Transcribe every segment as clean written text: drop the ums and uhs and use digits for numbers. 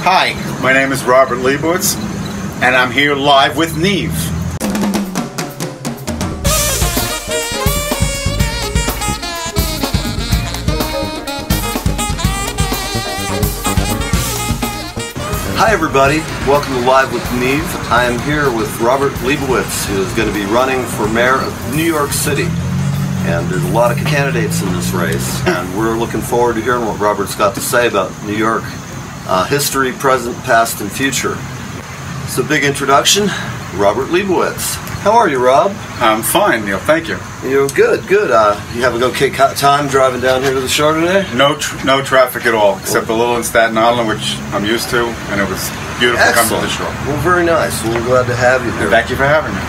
Hi, my name is Robert Lebowitz, and I'm here live with NeVE. Hi everybody, welcome to Live with NeVE. I am here with Robert Lebowitz, who is going to be running for mayor of New York City. And there's a lot of candidates in this race, and we're looking forward to hearing what Robert's got to say about New York history, present, past, and future. So, big introduction, Robert Lebowitz. How are you, Rob? I'm fine, Neil. Thank you. You're good, good. You having a okay time driving down here to the shore today? No traffic at all, except a little in Staten Island, which I'm used to, and it was beautiful coming to the shore. Well, very nice. Well, we're glad to have you here. Thank you for having me.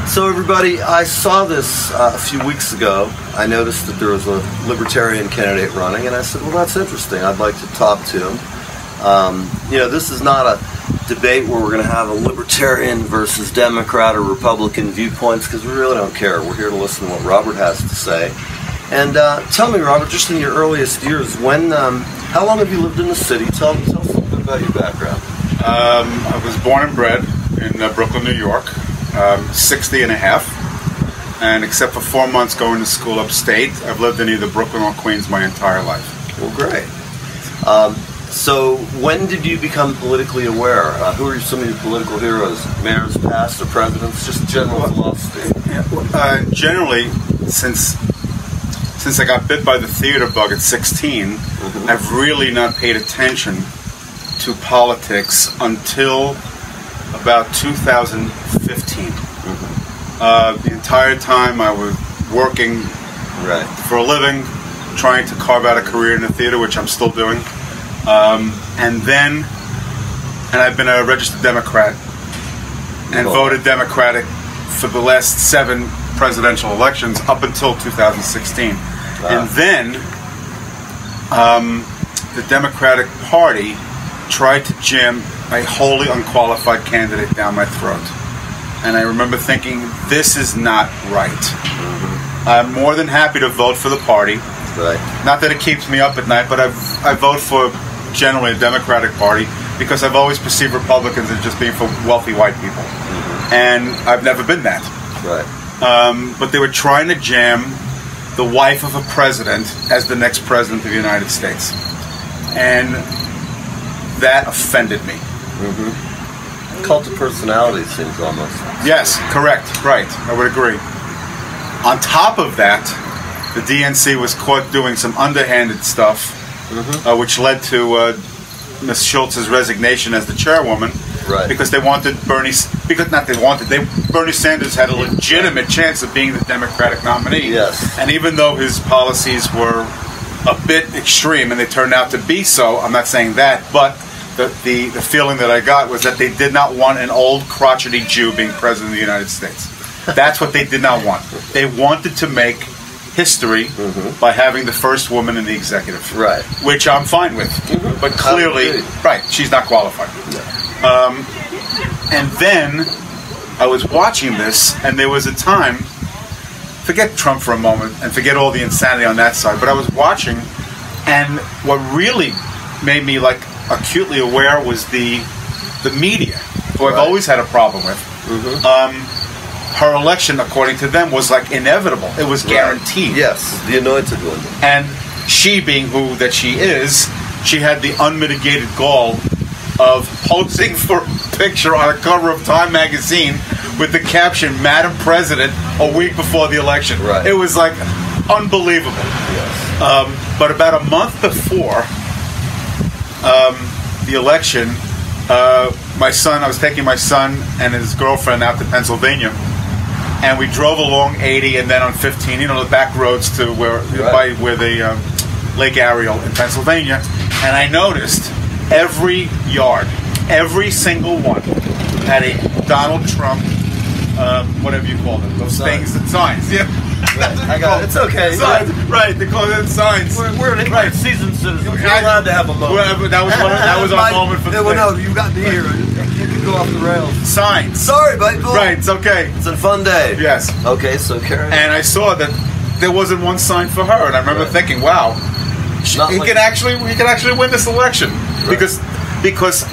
So everybody, I saw this a few weeks ago. I noticed that there was a Libertarian candidate running, and I said, well, that's interesting. I'd like to talk to him. You know, this is not a debate where we're going to have a Libertarian versus Democrat or Republican viewpoints, because we really don't care. We're here to listen to what Robert has to say. And tell me, Robert, just in your earliest years, how long have you lived in the city? Tell us a little bit about your background. I was born and bred in Brooklyn, New York. 60 and a half, and except for 4 months going to school upstate, I've lived in either Brooklyn or Queens my entire life. Well, great. So when did you become politically aware? Who are some of your political heroes? Mayors, past, or presidents? Just general philosophy. Generally, since I got bit by the theater bug at 16, I've really not paid attention to politics until about 2015. The entire time I was working for a living, trying to carve out a career in the theater, which I'm still doing. And I've been a registered Democrat and voted Democratic for the last 7 presidential elections up until 2016. And then the Democratic Party tried to jam a wholly unqualified candidate down my throat. And I remember thinking, this is not right. I'm more than happy to vote for the party. Not that it keeps me up at night, but I vote for generally a Democratic Party because I've always perceived Republicans as just being for wealthy white people. And I've never been that. But they were trying to jam the wife of a president as the next president of the United States. And that offended me. Cult of personality seems almost. Yes, correct, right, I would agree. On top of that, the DNC was caught doing some underhanded stuff, which led to Ms. Schultz's resignation as the chairwoman, because they wanted Bernie Sanders had a legitimate chance of being the Democratic nominee. And even though his policies were a bit extreme, and they turned out to be so, I'm not saying that, but the feeling that I got was that they did not want an old crotchety Jew being president of the United States. That's what they did not want. They wanted to make history by having the first woman in the executive, which I'm fine with. But clearly, she's not qualified. And then I was watching this, and there was a time, forget Trump for a moment, and forget all the insanity on that side, but I was watching, and what really made me acutely aware was the media, who I've always had a problem with. Her election, according to them, was inevitable. It was guaranteed. Yes, the anointed one. And she, being who that she is, she had the unmitigated gall of posing for a picture on a cover of Time magazine with the caption, Madam President, a week before the election. It was unbelievable. But about a month before the election, I was taking my son and his girlfriend out to Pennsylvania, and we drove along 80 and then on 15, the back roads to where the Lake Ariel in Pennsylvania, and I noticed every yard, every single one, had a Donald Trump, whatever you call them, those things and signs. I got it. It's okay. Signs. They call them signs. We're seasoned citizens. We're allowed to have a moment. That was our moment for the no, you got me here. You can go off the rails. Signs. Sorry, buddy. Cool. It's okay. It's a fun day. Yes. Okay, so carry on. And I saw that there wasn't one sign for her, and I remember thinking, wow, we could actually win this election because because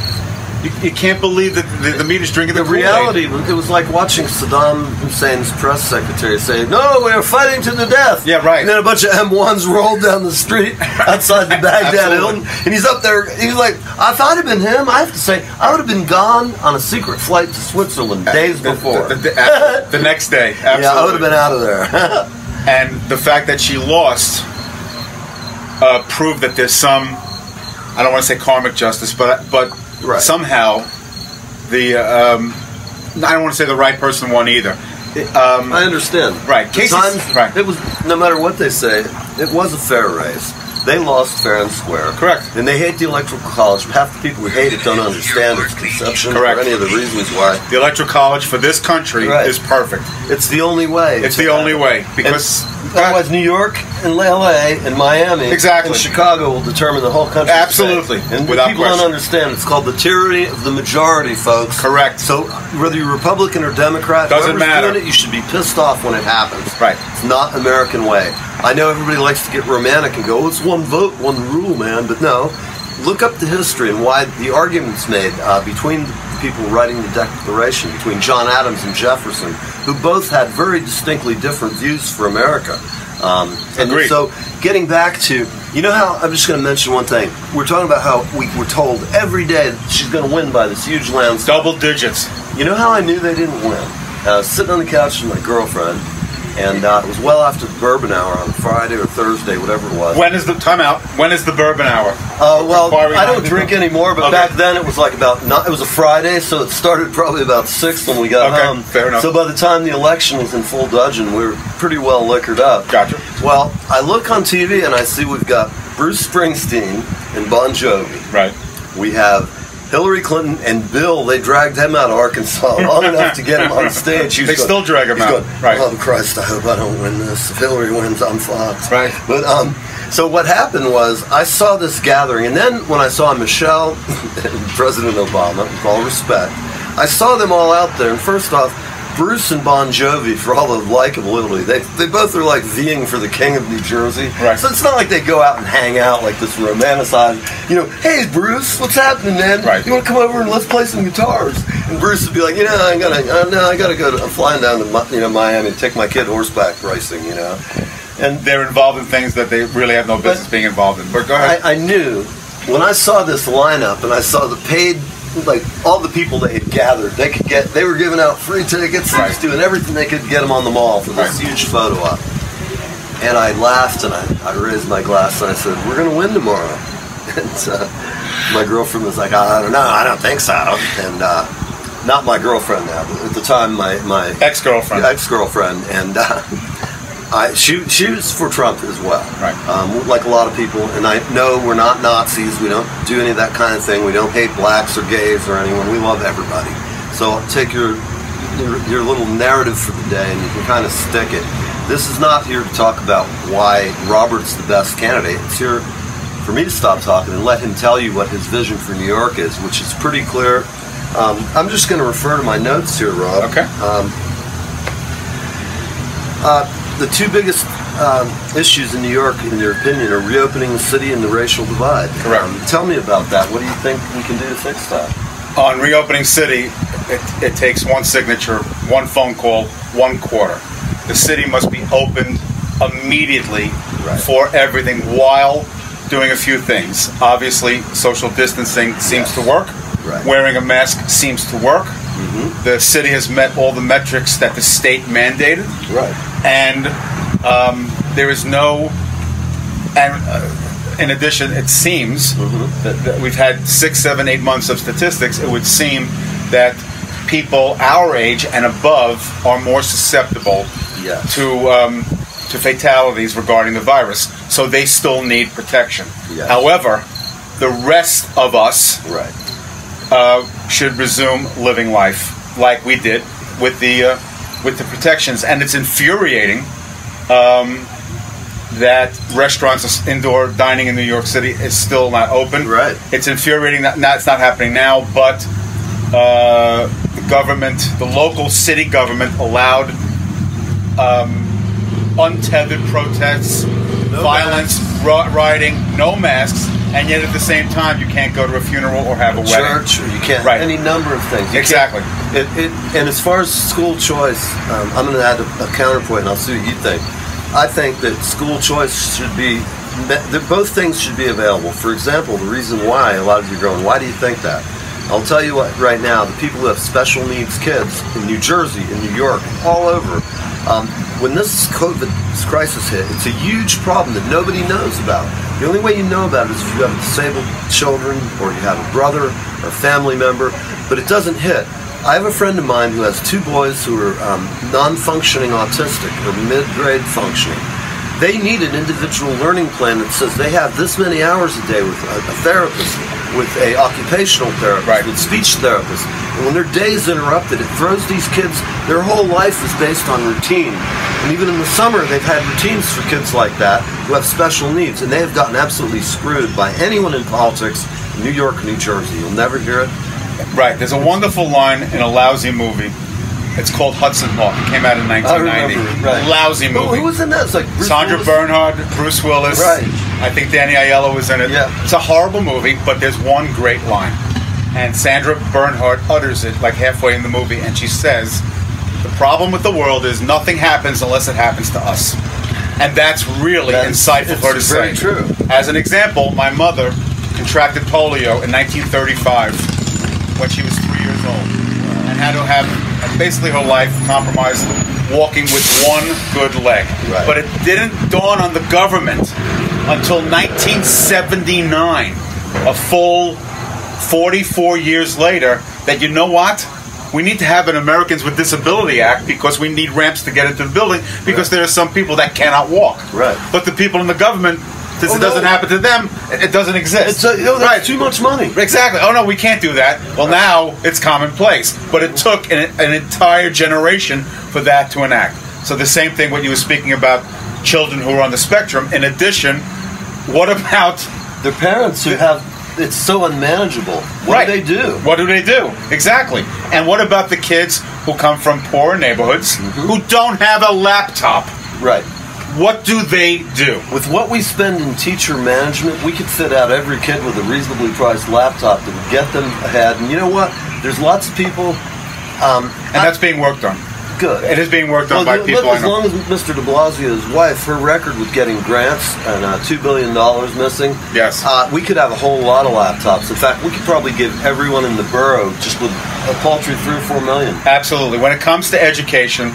you can't believe that the media's drinking the Kool-Aid. reality, it was like watching Saddam Hussein's press secretary say, "No, we're fighting to the death." Yeah, right. And then a bunch of M1s rolled down the street outside the Baghdad Hilton, and he's up there. He's like, "If I'd have been him, I have to say, I would have been gone on a secret flight to Switzerland days before." The next day, absolutely. Yeah, I would have been out of there. And the fact that she lost proved that there's some, I don't want to say karmic justice, but Right. somehow the I don't want to say the right person won either. I understand. Right. The times, right. It was, no matter what they say, it was a fair race. They lost fair and square. Correct. And they hate the Electoral College. Half the people who hate it don't understand its conception Correct. or any of the reasons why. The Electoral College for this country Right. is perfect. It's the only way. It's the only way. Because otherwise, New York and LA and Miami Exactly. and Chicago will determine the whole country. Absolutely. And Without people question. don't understand. It's called the tyranny of the majority, folks. Correct. So whether you're Republican or Democrat, Doesn't whoever's matter. doing it, you should be pissed off when it happens. Right. It's not American way. I know everybody likes to get romantic and go, "Oh, it's one vote, one rule, man." But no, look up the history and why the arguments made between the people writing the Declaration, between John Adams and Jefferson, who both had very distinctly different views for America. And Agreed. so, getting back to, you know how, I'm just going to mention one thing. We're talking about how we were told every day that she's going to win by this huge landslide. double digits. You know how I knew they didn't win? I was sitting on the couch with my girlfriend, and it was well after the bourbon hour on Friday or Thursday, whatever it was. When is the timeout? When is the bourbon hour? Well, Before we I don't mind- drink anymore, but Okay. back then it was like it was a Friday, so it started probably about 6 when we got Okay, home. fair enough. So by the time the election was in full dudgeon, we were pretty well liquored up. Gotcha. Well, I look on TV and I see we've got Bruce Springsteen and Bon Jovi. Right. We have Hillary Clinton and Bill. They dragged him out of Arkansas long enough to get him on stage. He was They going- still drag him he's out. going, Right. "Oh Christ, I hope I don't win this. If Hillary wins, I'm fucked." Right. But so what happened was I saw this gathering, and then when I saw Michelle and President Obama, with all respect, I saw them all out there. And first off, Bruce and Bon Jovi, for all the likability, they both are like vying for the king of New Jersey. Right. So it's not like they go out and hang out like this romanticized, "Hey Bruce, what's happening, man? Right. You want to come over and let's play some guitars?" And Bruce would be like, I gotta go. I'm flying down to Miami to take my kid horseback racing, And They're involved in things that they really have no business being involved in. But go ahead. I knew when I saw this lineup and I saw the paid, like all the people they had gathered, they were giving out free tickets. They Right. was doing everything they could to get them on the mall for this Right. huge photo op. And I laughed and I raised my glass and I said, "We're going to win tomorrow." And my girlfriend was like, "I don't know, I don't think so." And not my girlfriend now, but at the time my Ex-girlfriend. ex-girlfriend, and she was for Trump as well. Right. Like a lot of people, and I know we're not Nazis. We don't do any of that kind of thing. We don't hate blacks or gays or anyone. We love everybody. So take your little narrative for the day, and you can kind of stick it. This is not here to talk about why Robert's the best candidate. It's here for me to stop talking and let him tell you what his vision for New York is, which is pretty clear. I'm just going to refer to my notes here, Rob. Okay. The two biggest issues in New York, in your opinion, are reopening the city and the racial divide. Correct. Tell me about that. What do you think we can do to fix that? On reopening city, it takes one signature, one phone call, one quarter. The city must be opened immediately Right. for everything while doing a few things. Obviously, social distancing seems to work. Right. Wearing a mask seems to work. The city has met all the metrics that the state mandated. Right. And there is no, and in addition, it seems that we've had 6, 7, 8 months of statistics. It would seem that people our age and above are more susceptible Yes. to fatalities regarding the virus. So they still need protection. Yes. However, the rest of us Right. should resume living life like we did with the protections, and it's infuriating that restaurants, indoor dining in New York City is still not open. Right. It's infuriating that it's not happening now, but the government, the local city government, allowed untethered protests, violence, rioting, no masks. and yet at the same time you can't go to a funeral or have a wedding. Church, or you can't. Right. Any number of things. Exactly. And as far as school choice, I'm going to add a counterpoint, and I'll see what you think. I think that school choice should be, both things should be available. For example, the reason why a lot of you are going, why do you think that? I'll tell you what, right now, the people who have special needs kids in New Jersey, in New York, all over, when this COVID crisis hit, it's a huge problem that nobody knows about. The only way you know about it is if you have disabled children or you have a brother or a family member, but it doesn't hit. I have a friend of mine who has 2 boys who are non-functioning autistic or mid-grade functioning. They need an individual learning plan that says they have this many hours a day with a therapist, with a occupational therapist, with speech therapists. And when their day is interrupted, it throws these kids, their whole life is based on routine. And even in the summer, they've had routines for kids like that who have special needs. And they have gotten absolutely screwed by anyone in politics in New York or New Jersey. You'll never hear it. Right. There's a wonderful line in a lousy movie. It's called Hudson Hawk. It came out in 1990. Right. Lousy movie. Who was in that? It's like Bruce Sandra Willis? Bernhard, Bruce Willis. Right. I think Danny Aiello was in it. Yeah. It's a horrible movie, but there's one great line. And Sandra Bernhard utters it like halfway in the movie, and she says, "The problem with the world is nothing happens unless it happens to us." And that's really insightful for her to say. Very true. As an example, my mother contracted polio in 1935 when she was 3 years old and had to have basically her life compromised walking with one good leg. Right. But it didn't dawn on the government until 1979, a full 44 years later, that you know what? We need to have an Americans with Disability Act because we need ramps to get into the building because there are some people that cannot walk. Right. But the people in the government, since it doesn't happen to them, it doesn't exist. That's too much money. Exactly. Oh, no, we can't do that. Well, now it's commonplace. But it took an entire generation for that to enact. So the same thing, what you were speaking about, children who are on the spectrum. In addition, what about their parents who have... It's so unmanageable. What do they do? What do they do? Exactly. And what about the kids who come from poor neighborhoods who don't have a laptop? Right. What do they do? With what we spend in teacher management, we could fit out every kid with a reasonably priced laptop that would get them ahead. And you know what? There's lots of people... and that's being worked on. Good. It is being worked on by people as long as Mr. de Blasio's wife, her record with getting grants and $2 billion missing, yes, we could have a whole lot of laptops. In fact, we could probably give everyone in the borough just with a paltry $3 or $4 million. Absolutely. When it comes to education,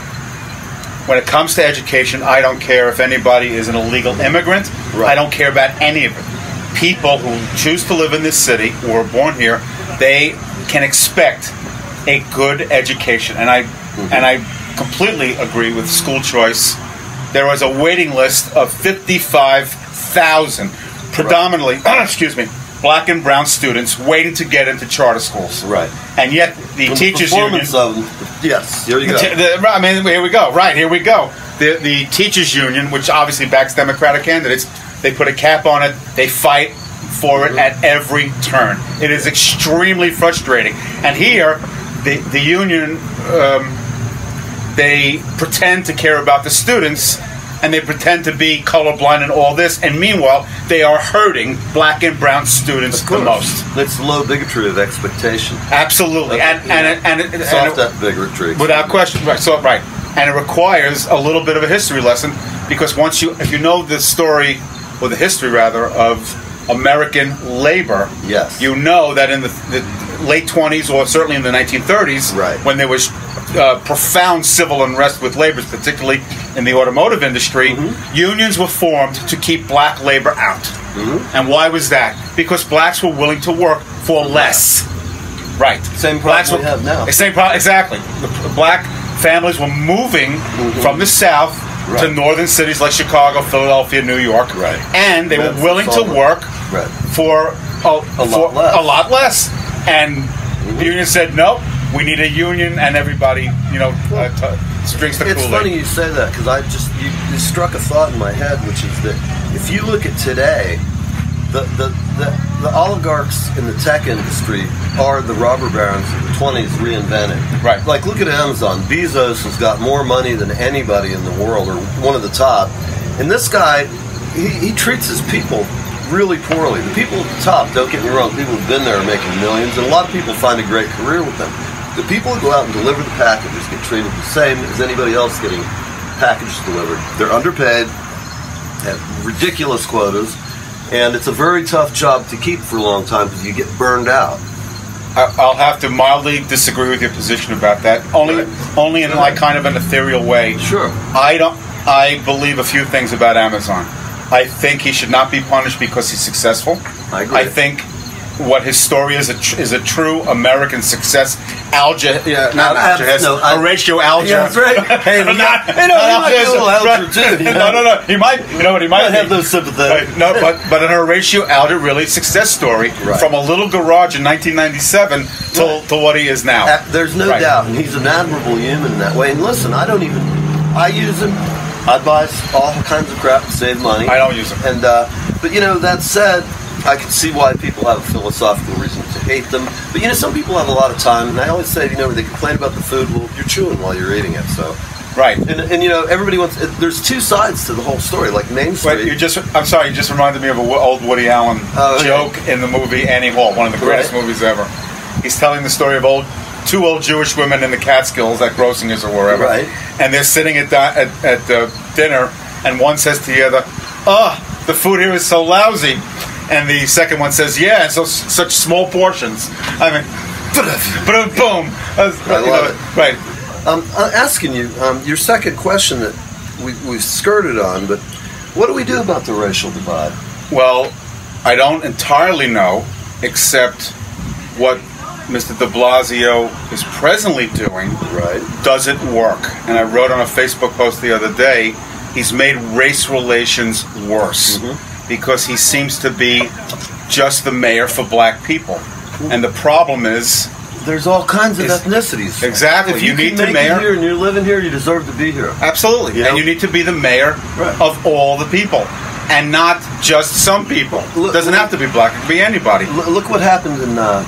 I don't care if anybody is an illegal immigrant. Right. I don't care about any of it. People who choose to live in this city or are born here, they can expect a good education. And I completely agree with school choice. There was a waiting list of 55,000, predominantly, black and brown students waiting to get into charter schools. Right. And yet the teachers union... Yes, here you go. I mean, here we go. Right, here we go. The teachers union, which obviously backs Democratic candidates, they put a cap on it. They fight for it at every turn. It is extremely frustrating. And here, the union... they pretend to care about the students, and they pretend to be colorblind and all this, and meanwhile, they are hurting black and brown students the most. That's low bigotry of expectation. Absolutely. Soft bigotry. Without question. Right. So, right. And it requires a little bit of a history lesson, because if you know the story, or the history rather, of American labor, yes, you know that in the late 20s, or certainly in the 1930s, right, when there was profound civil unrest with labor, particularly in the automotive industry, unions were formed to keep black labor out. And why was that? Because blacks were willing to work for less. Right. Same problem we have now. Same problem, exactly. The black families were moving from the South to northern cities like Chicago, Philadelphia, New York, and they were willing to work for a lot less. And the union said, nope, we need a union, and everybody, drinks the Kool-Aid. It's funny you say that, because you struck a thought in my head, which is that if you look at today, the oligarchs in the tech industry are the robber barons of the 20s reinvented. Right. Like, look at Amazon. Bezos has got more money than anybody in the world, or one of the top. And this guy, he treats his people really poorly. The people at the top, don't get me wrong, people who've been there are making millions, and a lot of people find a great career with them. The people who go out and deliver the packages get treated the same as anybody else getting packages delivered. They're underpaid, have ridiculous quotas, and it's a very tough job to keep for a long time because you get burned out. I'll have to mildly disagree with your position about that. Only in like kind of an ethereal way. Sure. I believe a few things about Amazon. I think he should not be punished because he's successful. I agree. I think what his story is a true American success. Horatio Alger. Yeah, that's right. Hey, he might be a little Alger too. No. He might. You know what he might have those sympathetic. Right. No, but an Horatio Alger really success story from a little garage in 1997 to what he is now. There's no doubt, and he's an admirable human in that way. And listen, I use him. I buy all kinds of crap to save money. I don't use them. And but that said, I can see why people have a philosophical reason to hate them. But some people have a lot of time, and I always say, they complain about the food. Well, you're chewing while you're eating it, so. Right. And everybody wants. There's two sides to the whole story, like Main Street. I'm sorry, you just reminded me of an old Woody Allen joke in the movie Annie Hall, one of the greatest movies ever. He's telling the story of two old Jewish women in the Catskills at Grossinger's or wherever. Right. And they're sitting at dinner, and one says to the other, the food here is so lousy. And the second one says, yeah, so such small portions. I mean, boom. I love it. Right. I'm asking you, your second question that we've skirted on, but what do we do about the racial divide? Well, I don't entirely know, except what Mr. de Blasio is presently doing doesn't work. And I wrote on a Facebook post the other day, he's made race relations worse because he seems to be just the mayor for black people. And the problem is... There's all kinds of ethnicities. Exactly. If you need to make it here and you're living here, you deserve to be here. Absolutely. And you need to be the mayor of all the people. And not just some people. It doesn't have to be black. It can be anybody. Look what happened I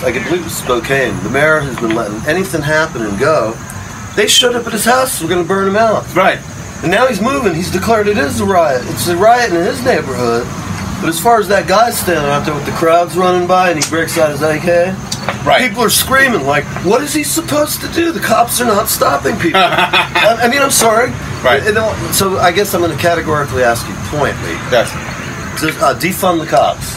believe it was Spokane. The mayor has been letting anything happen and go. They showed up at his house. We're going to burn him out. Right. And now he's moving. He's declared it is a riot. It's a riot in his neighborhood. But as far as that guy standing out there with the crowds running by and he breaks out his AK, people are screaming like, what is he supposed to do? The cops are not stopping people. I'm sorry. Right. So I guess I'm going to categorically ask you pointedly. Yes. Defund the cops.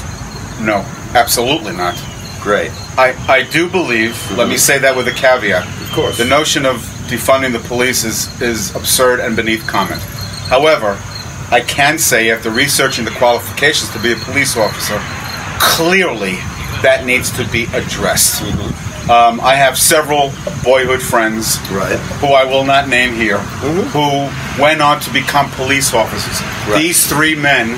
No, absolutely not. Great. I do believe, let me say that with a caveat. Of course. The notion of defunding the police is absurd and beneath comment. However, I can say, after researching the qualifications to be a police officer, clearly that needs to be addressed. I have several boyhood friends who I will not name here who went on to become police officers. These three men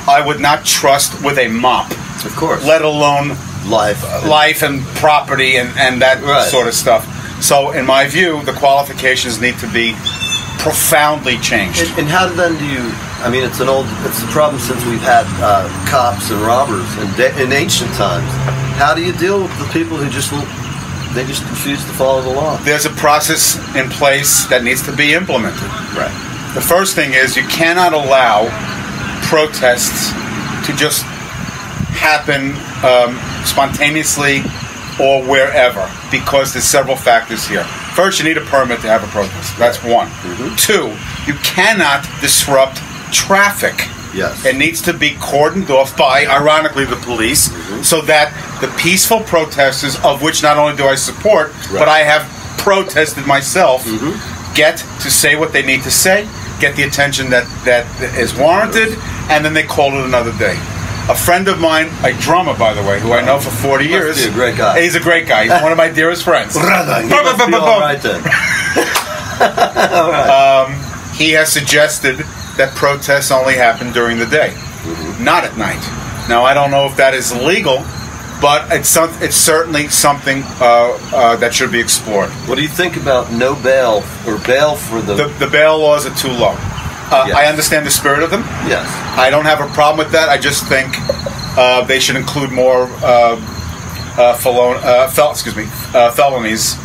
I would not trust with a mop. Of course. Let alone life and property and that sort of stuff. So in my view, the qualifications need to be profoundly changed. And how then do you... it's the problem since we've had cops and robbers in ancient times. How do you deal with the people who just refuse to follow the law? There's a process in place that needs to be implemented. Right. The first thing is you cannot allow protests to just happen spontaneously or wherever, because there's several factors here. First, you need a permit to have a protest. That's one. Two, you cannot disrupt traffic. Yes. It needs to be cordoned off by, ironically, the police, so that the peaceful protesters, of which not only do I support, but I have protested myself, get to say what they need to say, get the attention that is warranted, and then they call it another day. A friend of mine, a drummer, by the way, who I know for 40 years. He's a great guy. He's a great guy. He's one of my dearest friends. All right, then. All right. He has suggested that protests only happen during the day, not at night. Now, I don't know if that is legal, but it's certainly something that should be explored. What do you think about no bail or bail for the bail laws are too low. I understand the spirit of them. Yes. I don't have a problem with that. I just think they should include more felonies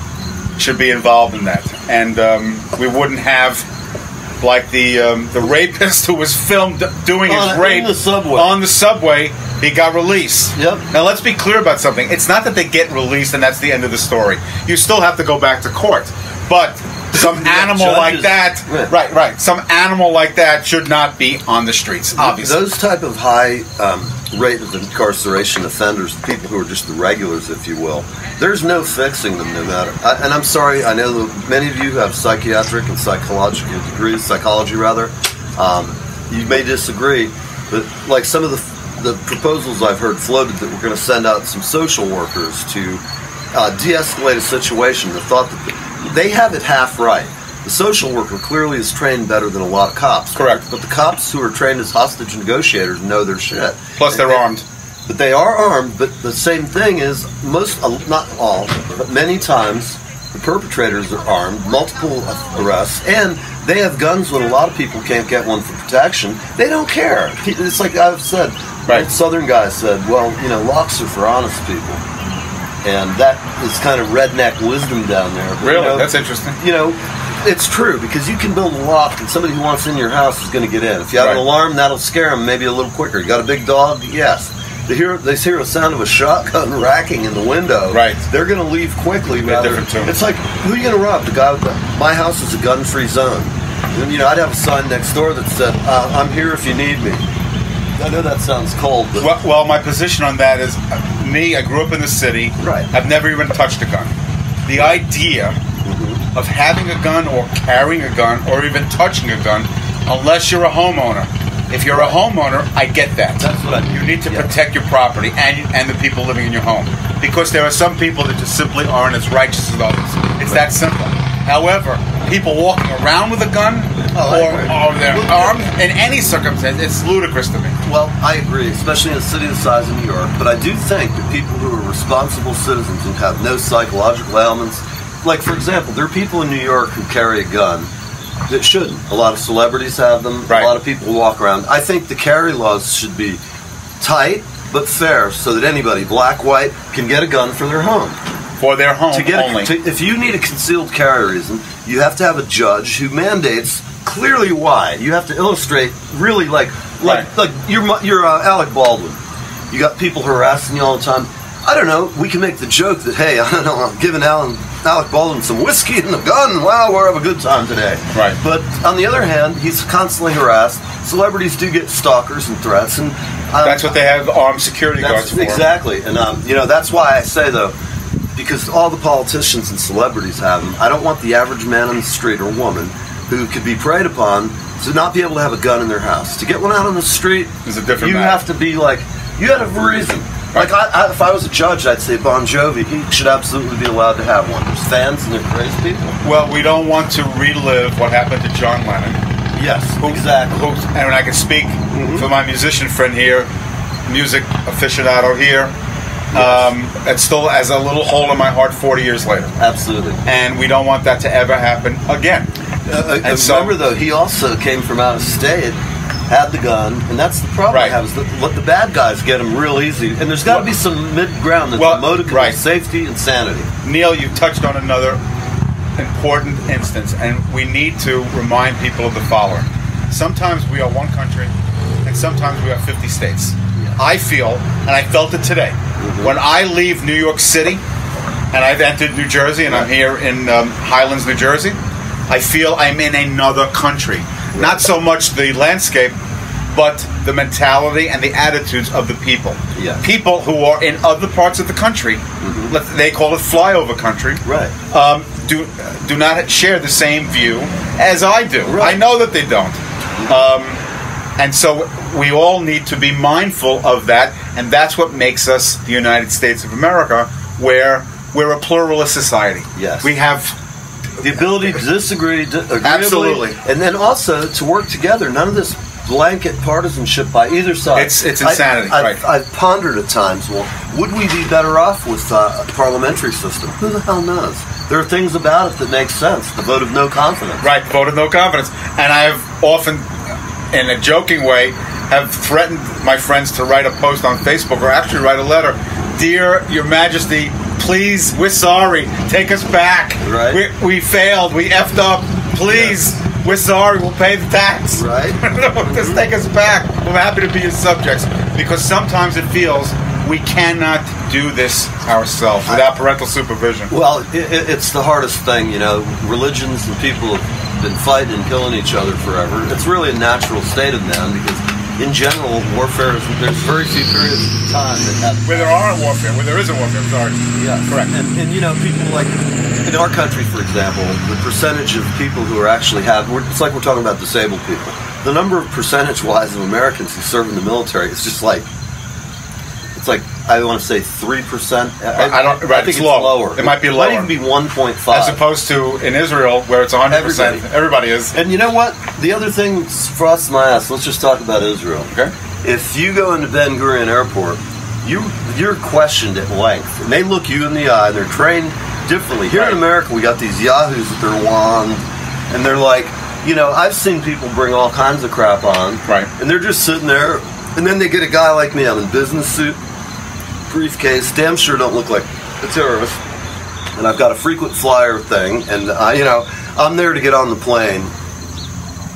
should be involved in that. And we wouldn't have like the rapist who was filmed doing his rape on the subway, he got released. Yep. Now let's be clear about something. It's not that they get released and that's the end of the story. You still have to go back to court, but some animal like that, right. Some animal like that should not be on the streets. Obviously, those type of high rate of incarceration offenders, people who are just the regulars, if you will, there's no fixing them, no matter. And I'm sorry, I know that many of you have psychiatric and psychological degrees, psychology rather. You may disagree, but like some of the proposals I've heard floated that we're going to send out some social workers to de-escalate a situation. The thought that they have it half right. The social worker clearly is trained better than a lot of cops. Correct. But the cops who are trained as hostage negotiators know their shit. Plus, they're armed. But they are armed. But the same thing is not all, but many times the perpetrators are armed, multiple arrests, and they have guns when a lot of people can't get one for protection. They don't care. It's like I've said. Right. Southern guy said, "Well, locks are for honest people." And that is kind of redneck wisdom down there. But, really? That's interesting. It's true, because you can build a lock and somebody who wants in your house is going to get in. If you have an alarm, that'll scare them maybe a little quicker. You got a big dog? Yes. They hear the sound of a shotgun racking in the window. Right. They're going to leave quickly. It's like, who are you going to rob? The guy with my house is a gun-free zone. And, I'd have a sign next door that said, I'm here if you need me. I know that sounds cold, but... Well, my position on that is, I grew up in the city. Right. I've never even touched a gun. The idea of having a gun or carrying a gun or even touching a gun, unless you're a homeowner. If you're a homeowner, I get that. That's what I mean. You need to protect your property and the people living in your home. Because there are some people that just simply aren't as righteous as others. It's that simple. However, people walking around with a gun or they're armed in any circumstance, it's ludicrous to me. Well, I agree, especially in a city the size of New York. But I do think that people who are responsible citizens and have no psychological ailments, like, for example, there are people in New York who carry a gun that shouldn't. A lot of celebrities have them. Right. A lot of people walk around. I think the carry laws should be tight but fair so that anybody, black, white, can get a gun for their home. For their home only. If you need a concealed carry reason, you have to have a judge who mandates clearly why. You have to illustrate really like you're Alec Baldwin. You got people harassing you all the time. I don't know. We can make the joke that, hey, I don't know, I'm giving Alec Baldwin some whiskey and a gun. Wow, we're having a good time today. Right. But on the other hand, he's constantly harassed. Celebrities do get stalkers and threats, and that's what they have armed security guards for. Exactly, and that's why I say though, because all the politicians and celebrities have them. I don't want the average man on the street or woman who could be preyed upon to not be able to have a gun in their house. To get one out on the street is a different you matter. Have to be like, you got to have a reason. Like, if I was a judge, I'd say Bon Jovi, he should absolutely be allowed to have one. There's fans and they're crazy people. Well, we don't want to relive what happened to John Lennon. Yes, exactly. And when I can speak for my musician friend here, music aficionado here, it still has a little hole in my heart 40 years later. Absolutely. And we don't want that to ever happen again. Remember, though, he also came from out of state, had the gun, and that's the problem I have, is let the bad guys get them real easy. And there's got to be some mid-ground that's a modicum of safety and sanity. Neil, you touched on another important instance, and we need to remind people of the following. Sometimes we are one country, and sometimes we are 50 states. I feel, and I felt it today, when I leave New York City, and I've entered New Jersey, and I'm here in Highlands, New Jersey, I feel I'm in another country. Not so much the landscape, but the mentality and the attitudes of the people. Yes. People who are in other parts of the country, they call it flyover country, do not share the same view as I do. I know that they don't. And so we all need to be mindful of that, and that's what makes us the United States of America, where we're a pluralist society. Yes. We have the ability to disagree, agreeably, absolutely, and then also to work together. None of this blanket partisanship by either side. It's insanity. I've pondered at times, well, would we be better off with a parliamentary system? Who the hell knows? There are things about it that make sense. The vote of no confidence. Right, vote of no confidence. And I have often, in a joking way, have threatened my friends to write a post on Facebook, or actually write a letter. Dear Your Majesty, please, we're sorry. Take us back. Right. We failed. We effed up. Please. Yes. we're sorry, we'll pay the tax. Right. Just take us back. We're happy to be your subjects. Because sometimes it feels we cannot do this ourselves without parental supervision. Well, it's the hardest thing, you know. Religions and people have been fighting and killing each other forever. It's really a natural state of man because, in general, warfare there's very few periods of time that have... Where there aren't warfare, where there isn't warfare, sorry. Yeah, correct. And you know, people like, in our country, for example, the percentage of people who are actually it's like we're talking about disabled people. The number of percentage-wise of Americans who serve in the military is just like, it's like, I want to say 3%. I think it's lower. It might be lower. It might even be 1.5. As opposed to in Israel, where it's 100%. Everybody is. And you know what? The other thing frosts my ass. Let's just talk about Israel. Okay. If you go into Ben Gurion Airport, you're questioned at length, and they look you in the eye. They're trained differently. Here in America, we got these yahoos with their wand, and they're like, you know, I've seen people bring all kinds of crap on, and they're just sitting there, and then they get a guy like me. I'm in business suit, briefcase, damn sure don't look like a terrorist, and I've got a frequent flyer thing, and you know, I'm there to get on the plane,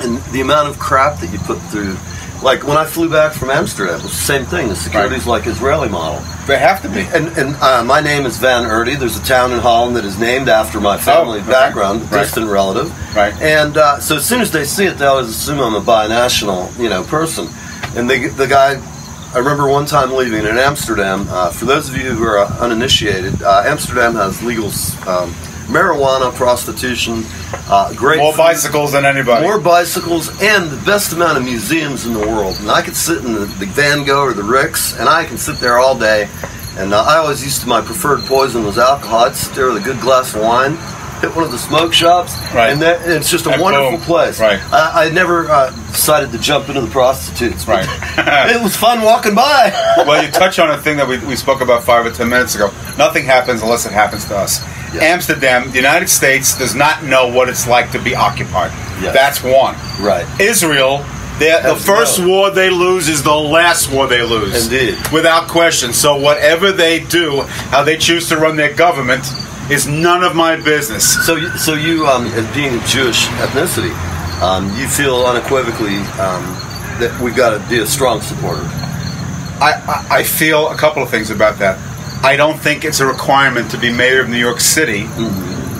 and the amount of crap that you put through, like when I flew back from Amsterdam, it was the same thing. The security's like Israeli model. They have to be. And my name is Van Erde. There's a town in Holland that is named after my family background, distant relative. And so as soon as they see it, they always assume I'm a binational, you know, person. And the guy, I remember one time leaving in Amsterdam. For those of you who are uninitiated, Amsterdam has legal marijuana, prostitution, great more food, bicycles than anybody. More bicycles, and the best amount of museums in the world. And I could sit in the Van Gogh or the Rijks, and I can sit there all day. And I always used to, my preferred poison was alcohol. I'd sit there with a good glass of wine, hit one of the smoke shops, and it's just a wonderful place. I never decided to jump into the prostitutes, but it was fun walking by. Well, you touch on a thing that we spoke about 5 or 10 minutes ago. Nothing happens unless it happens to us. Yes. Amsterdam, the United States, does not know what it's like to be occupied. Yes. That's one. Israel, the first war they lose is the last war they lose. Indeed. Without question. So whatever they do, how they choose to run their government, is none of my business. So you as being a Jewish ethnicity, you feel unequivocally that we've got to be a strong supporter. I feel a couple of things about that. I don't think it's a requirement to be mayor of New York City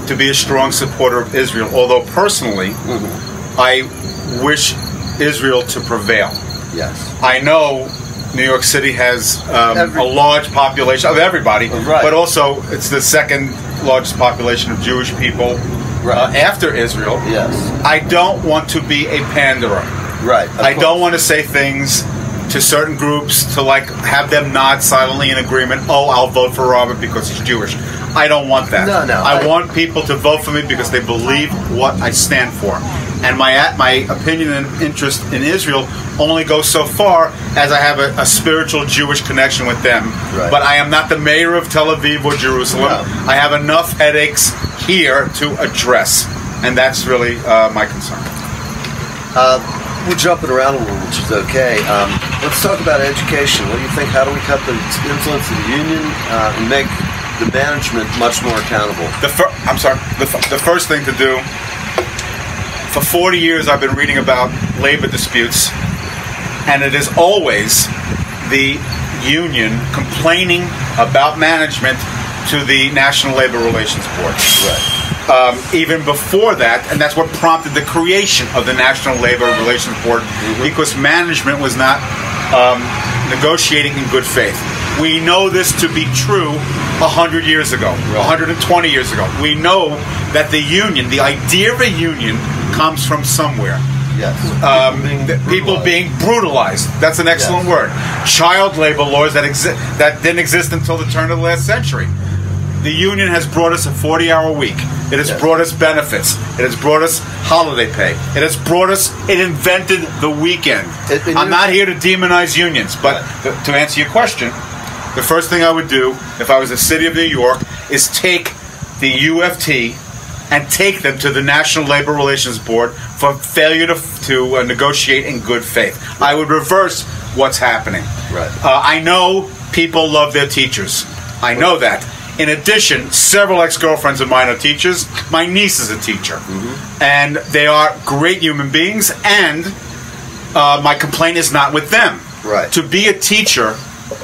to be a strong supporter of Israel, although personally, I wish Israel to prevail. Yes. I know New York City has a large population of everybody, but also it's the second largest population of Jewish people after Israel. Yes. I don't want to be a panderer. I don't want to say things to certain groups to like have them nod silently in agreement. Oh, I'll vote for Robert because he's Jewish. I don't want that. No. I want people to vote for me because they believe what I stand for. And my opinion and interest in Israel only goes so far as I have a spiritual Jewish connection with them. But I am not the mayor of Tel Aviv or Jerusalem. I have enough headaches here to address. And that's really my concern. We're jumping around a little, which is okay. Let's talk about education. What do you think? How do we cut the influence of the union and make the management much more accountable? The first thing to do, for 40 years I've been reading about labor disputes, and it is always the union complaining about management to the National Labor Relations Board. Even before that, and that's what prompted the creation of the National Labor Relations Board, because management was not negotiating in good faith. We know this to be true 100 years ago, 120 years ago. We know that the union, the idea of a union, comes from somewhere. People being brutalized. That's an excellent word. Child labor laws that didn't exist until the turn of the last century. The union has brought us a 40-hour week. It has brought us benefits. It has brought us holiday pay. It invented the weekend. I'm not here to demonize unions, but to answer your question, the first thing I would do if I was the city of New York is take the UFT and take them to the National Labor Relations Board for failure to negotiate in good faith. I would reverse what's happening. I know people love their teachers. I know that. In addition, several ex-girlfriends of mine are teachers. My niece is a teacher. And they are great human beings, and my complaint is not with them. Right. To be a teacher,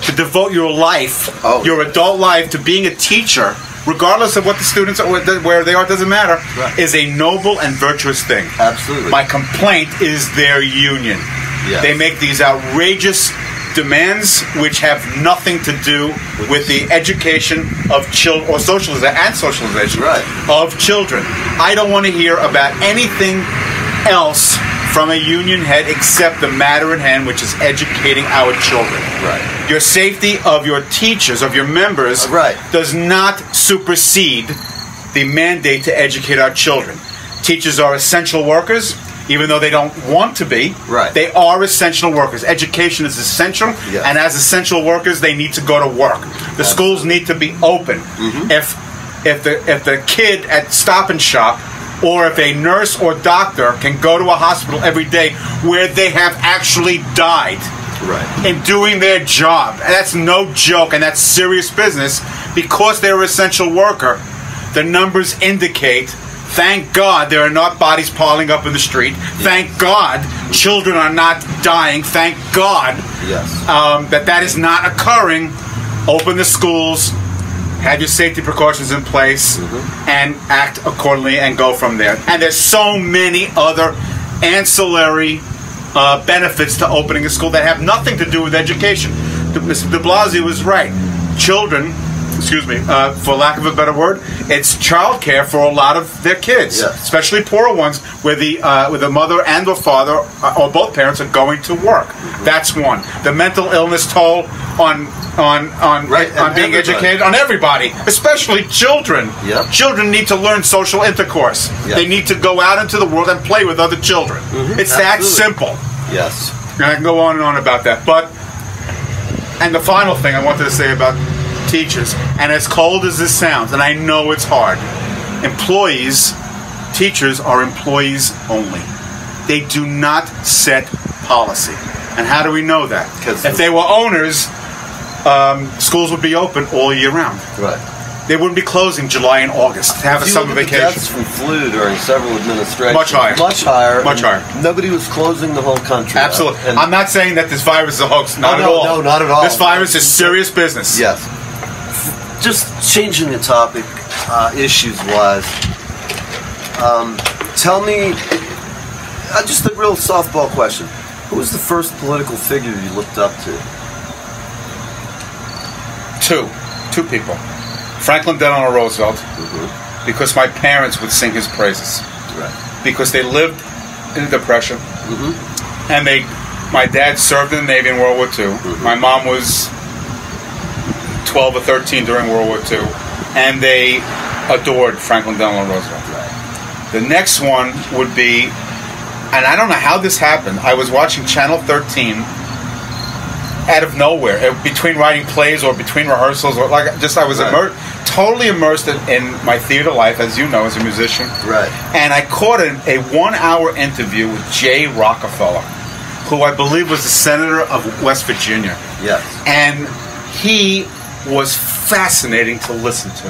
to devote your life, your adult life, to being a teacher, regardless of what the students are, where they are, doesn't matter, is a noble and virtuous thing. Absolutely. My complaint is their union. Yes. They make these outrageous demands which have nothing to do with the education of children or socialization of children. I don't want to hear about anything else from a union head except the matter at hand, which is educating our children. Right. Your safety of your teachers, of your members, does not supersede the mandate to educate our children. Teachers are essential workers. Even though they don't want to be, they are essential workers. Education is essential, and as essential workers, they need to go to work. The schools need to be open. If the kid at Stop and Shop, or if a nurse or doctor can go to a hospital every day where they have actually died in doing their job, and that's no joke, and that's serious business, because they're an essential worker, the numbers indicate. Thank God there are not bodies piling up in the street. Thank God children are not dying. Thank God that is not occurring. Open the schools, have your safety precautions in place, and act accordingly and go from there. And there's so many other ancillary benefits to opening a school that have nothing to do with education. Mr. de Blasio was right. Children, for lack of a better word, it's childcare for a lot of their kids, especially poorer ones, where the mother and the father or both parents are going to work. That's one. The mental illness toll on being educated on everybody, especially children. Children need to learn social intercourse. They need to go out into the world and play with other children. It's that simple. Yes. And I can go on and on about that. And the final thing I wanted to say about teachers, and as cold as this sounds, and I know it's hard, teachers are employees only. They do not set policy. And how do we know that? If they were owners, schools would be open all year round. They wouldn't be closing July and August to have a summer vacation. Deaths from flu during several administrations. Much higher. Much higher. Much higher. Nobody was closing the whole country. Absolutely. I'm not saying that this virus is a hoax. Not at all. No, not at all. This virus is serious business. Yes. Just changing the topic, issues-wise, tell me, just a real softball question. Who was the first political figure you looked up to? Two people. Franklin Delano Roosevelt, because my parents would sing his praises. Because they lived in the Depression, and my dad served in the Navy in World War II. My mom was 12 or 13 during World War II, and they adored Franklin Delano Roosevelt. The next one would be, and I don't know how this happened, I was watching Channel 13 out of nowhere, between writing plays or between rehearsals, or I was totally immersed in my theater life, as you know, as a musician. And I caught a 1-hour interview with Jay Rockefeller, who I believe was the senator of West Virginia. And he was fascinating to listen to.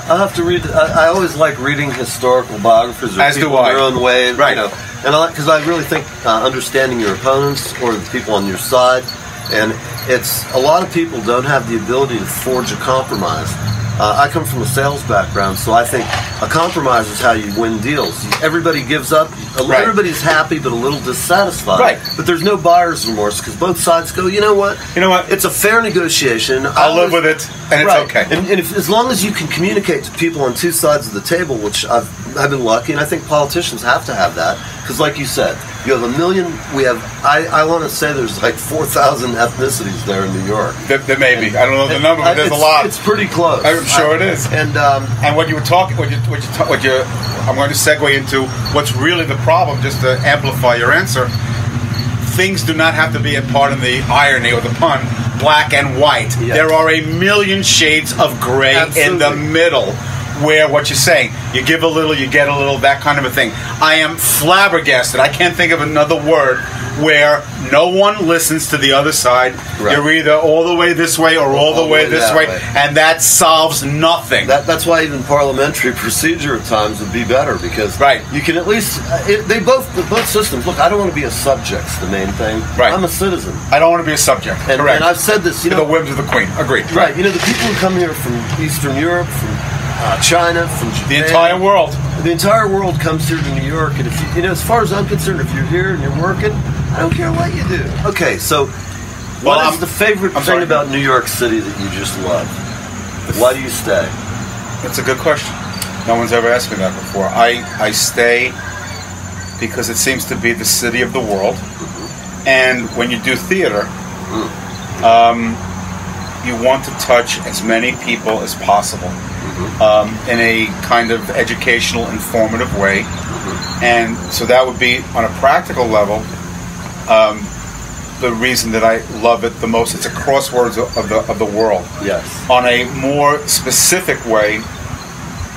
I'll have to read. I always like reading historical biographies or as people do I. in their own way, right? You know, and because I really think understanding your opponents or the people on your side, and it's a lot of people don't have the ability to forge a compromise. I come from a sales background, so I think a compromise is how you win deals. Everybody gives up. Everybody's happy but a little dissatisfied. But there's no buyer's remorse because both sides go, you know what? It's a fair negotiation. I'll live with it, and it's okay. And as long as you can communicate to people on two sides of the table, which I've been lucky, and I think politicians have to have that, because like you said, you have 1 million. We have. I want to say there's like 4,000 ethnicities there in New York. There may be. I don't know the number, but there's a lot. It's pretty close. I'm sure it is. And what you were talking, I'm going to segue into what's really the problem, just to amplify your answer. Things do not have to be a part of the irony or the pun, black and white. There are 1 million shades of gray in the middle. where what you're saying, you give a little, you get a little, that kind of a thing. I am flabbergasted. I can't think of another word where no one listens to the other side. Right. You're either all the way this way or all the way this way, and that solves nothing. That's why even parliamentary procedure at times would be better, because you can at least both systems. Look, I don't want to be a subject's the main thing. Right. I'm a citizen. I don't want to be a subject. Correct. And I've said this. You know, the whims of the Queen. Agreed. Right. You know, the people who come here from Eastern Europe, from China, from Japan, the entire world. The entire world comes here to New York, and if you know, as far as I'm concerned, if you're here and you're working, I don't care what you do. Okay, so what is the favorite thing about New York City that you just love? Why do you stay? That's a good question. No one's ever asked me that before. I stay because it seems to be the city of the world, and when you do theater, you want to touch as many people as possible in a kind of educational, informative way. And so that would be, on a practical level, the reason that I love it the most. It's a crossroads of the world. Yes. On a more specific way,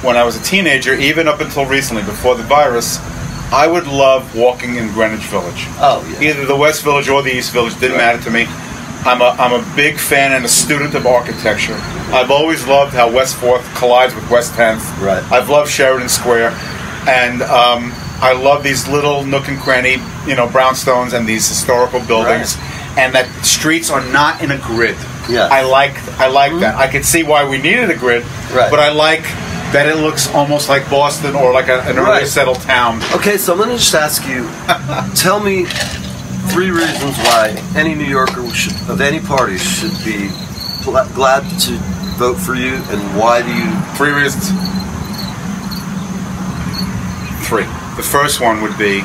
when I was a teenager, even up until recently, before the virus, I would love walking in Greenwich Village. Oh, yeah. Either the West Village or the East Village, didn't matter to me. I'm a big fan and a student of architecture. I've always loved how West 4th collides with West 10th. Right. I've loved Sheridan Square, and I love these little nook and cranny, brownstones and these historical buildings, and that streets are not in a grid. Yeah. I like that. I could see why we needed a grid, but I like that it looks almost like Boston or like an earlier settled town. Okay, so I'm going to just ask you, tell me 3 reasons why any New Yorker of any party should be glad to vote for you, and why do you... 3 reasons. 3. The first one would be,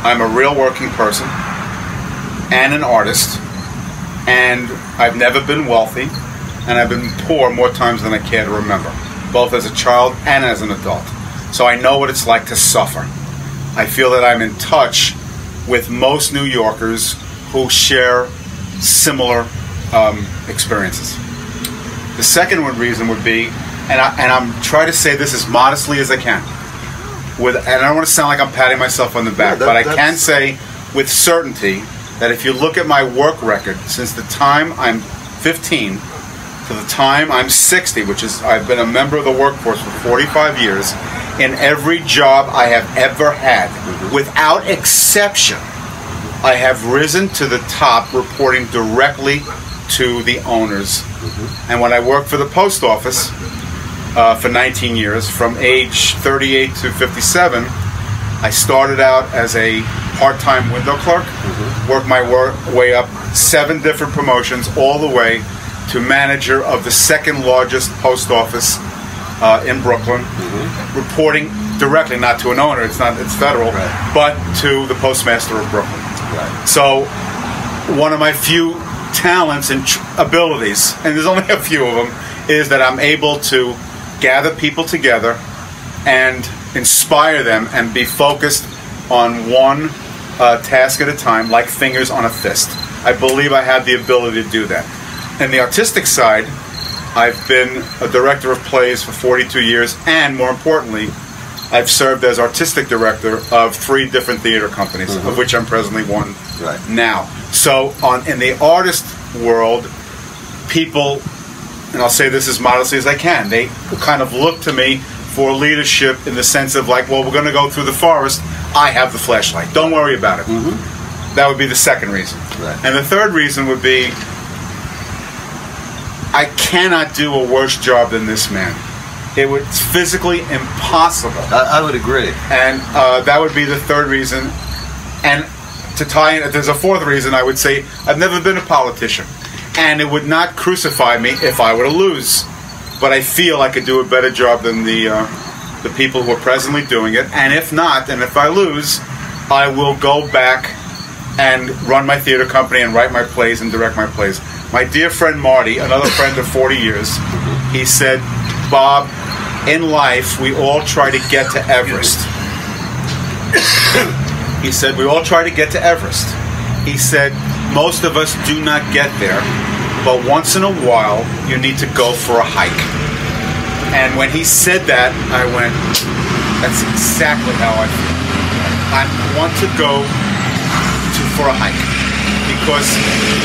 I'm a real working person and an artist, and I've never been wealthy, and I've been poor more times than I care to remember, both as a child and as an adult. So I know what it's like to suffer. I feel that I'm in touch with most New Yorkers who share similar experiences. The second reason would be, and I'm trying to say this as modestly as I can, and I don't want to sound like I'm patting myself on the back, but I can say with certainty that if you look at my work record since the time I'm 15 to the time I'm 60, which is, I've been a member of the workforce for 45 years, in every job I have ever had, without exception, I have risen to the top reporting directly to the owners. And when I worked for the post office for 19 years, from age 38 to 57, I started out as a part-time window clerk, worked my way up 7 different promotions, all the way to manager of the 2nd largest post office in Brooklyn, reporting directly, not to an owner, it's federal, but to the postmaster of Brooklyn. So one of my few talents and abilities, and there's only a few of them, is that I'm able to gather people together and inspire them and be focused on one task at a time, like fingers on a fist. I believe I have the ability to do that. And the artistic side, I've been a director of plays for 42 years, and more importantly, I've served as artistic director of 3 different theater companies, of which I'm presently one now. So in the artist world, people, and I'll say this as modestly as I can, they kind of look to me for leadership in the sense of like, well, we're going to go through the forest, I have the flashlight, don't worry about it. That would be the second reason. And the third reason would be, I cannot do a worse job than this man. It's physically impossible. I would agree. And that would be the third reason. And to tie in, if there's a fourth reason, I would say I've never been a politician. And it would not crucify me if I were to lose. But I feel I could do a better job than the people who are presently doing it. And if not, and if I lose, I will go back and run my theater company and write my plays and direct my plays. My dear friend Marty, another friend of 40 years, he said, Bob, in life, we all try to get to Everest. He said, we all try to get to Everest. He said, most of us do not get there, but once in a while, you need to go for a hike. And when he said that, I went, that's exactly how I feel. I want to go for a hike because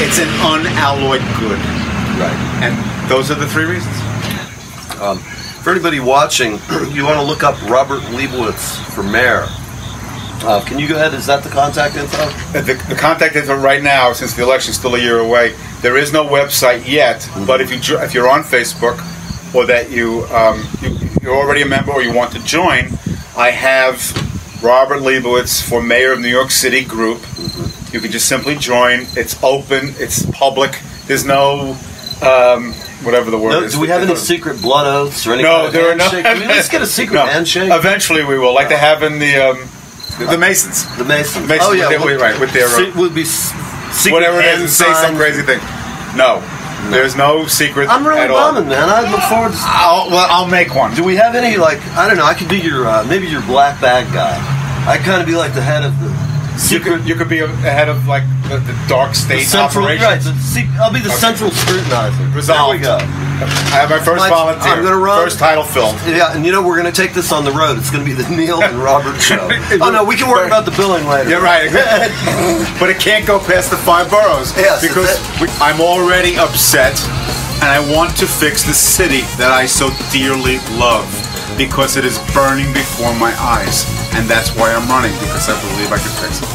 it's an unalloyed good. Right. And those are the three reasons. For anybody watching, you want to look up Robert Lebowitz for mayor. Can you go ahead? Is that the contact info? The contact info right now, since the election's still a year away, there is no website yet. But if you're on Facebook, or that you're already a member, or you want to join, I have Robert Lebowitz for Mayor of New York City group. You can just simply join. It's open. It's public. There's no whatever the word is. Do we have any secret blood oaths or any kind of there are no. Can we just get a secret handshake? Eventually, we will, like they have in the Masons. The Masons. Oh yeah, right. With their would be secret whatever it is, say some crazy thing. No, there's no secret. I'm really bumming, man. I look forward to. I'll make one. Do we have any, like, I don't know? I could be your maybe your black bag guy. I'd kind of be like the head of the secret. You could be a head of like the dark state operations. Right. I'll be the central scrutinizer. Resolved. There we go. I have my first volunteer. I'm going to run. First title film. Yeah, and we're going to take this on the road. It's going to be the Neil and Robert show. Oh no, we can worry about the billing later. You're right. But it can't go past the 5 boroughs. Yes, because I'm already upset, and I want to fix the city that I so dearly love, because it is burning before my eyes, and that's why I'm running, because I believe I can fix it.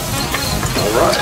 All right.